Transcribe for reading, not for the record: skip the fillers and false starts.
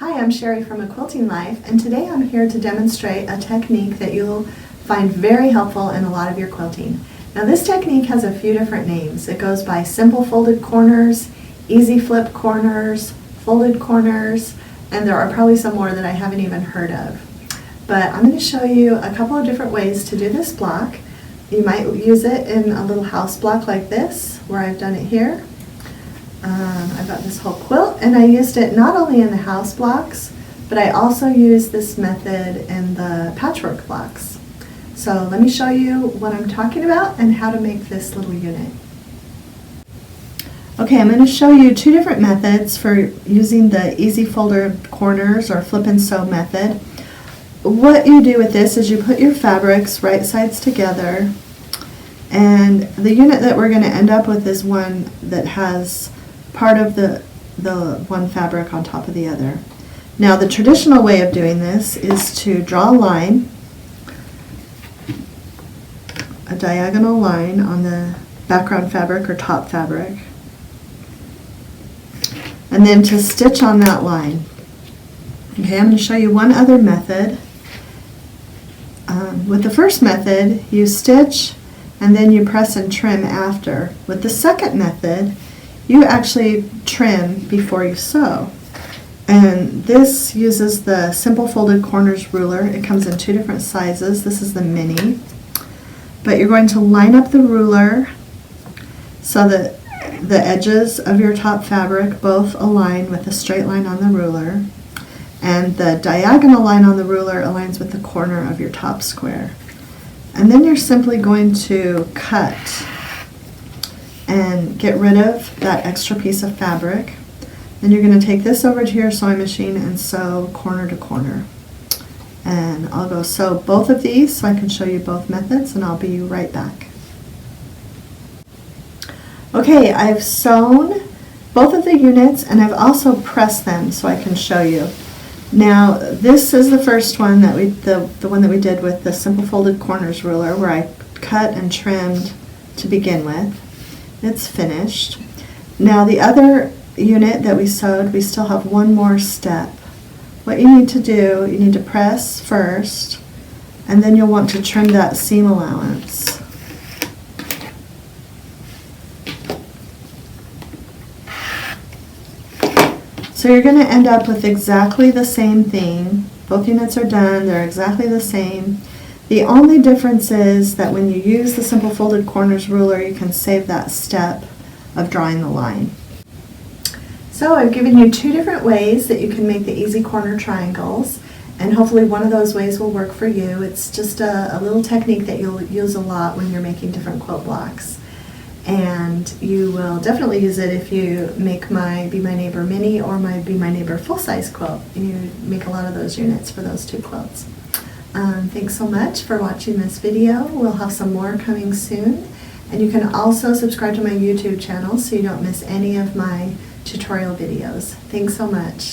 Hi, I'm Sherry from A Quilting Life, and today I'm here to demonstrate a technique that you'll find very helpful in a lot of your quilting. Now this technique has a few different names. It goes by simple folded corners, easy flip corners, folded corners, and there are probably some more that I haven't even heard of. But I'm going to show you a couple of different ways to do this block. You might use it in a little house block like this, where I've done it here. I've got this whole quilt, and I used it not only in the house blocks, but I also used this method in the patchwork blocks. So let me show you what I'm talking about and how to make this little unit. Okay, I'm going to show you two different methods for using the easy folded corners or flip and sew method. What you do with this is you put your fabrics right sides together, and the unit that we're going to end up with is one that has part of the one fabric on top of the other. Now the traditional way of doing this is to draw a line, a diagonal line on the background fabric or top fabric, and then to stitch on that line. Okay, I'm going to show you one other method. With the first method, you stitch and then you press and trim after. With the second method, you actually trim before you sew. And this uses the simple folded corners ruler. It comes in two different sizes. This is the mini. But you're going to line up the ruler so that the edges of your top fabric both align with a straight line on the ruler, and the diagonal line on the ruler aligns with the corner of your top square. And then you're simply going to cut and get rid of that extra piece of fabric. Then you're going to take this over to your sewing machine and sew corner to corner. And I'll go sew both of these so I can show you both methods, and I'll be right back. Okay, I've sewn both of the units and I've also pressed them so I can show you. Now this is the first one that the one that we did with the simple folded corners ruler, where I cut and trimmed to begin with. It's finished. Now the other unit that we sewed, we still have one more step. What you need to do, you need to press first, and then you'll want to trim that seam allowance. So you're going to end up with exactly the same thing. Both units are done, they're exactly the same. The only difference is that when you use the simple folded corners ruler, you can save that step of drawing the line. So I've given you two different ways that you can make the easy corner triangles, and hopefully one of those ways will work for you. It's just a little technique that you'll use a lot when you're making different quilt blocks. And you will definitely use it if you make my Be My Neighbor Mini or my Be My Neighbor full-size quilt. You make a lot of those units for those two quilts. Thanks so much for watching this video. We'll have some more coming soon. And you can also subscribe to my YouTube channel so you don't miss any of my tutorial videos. Thanks so much.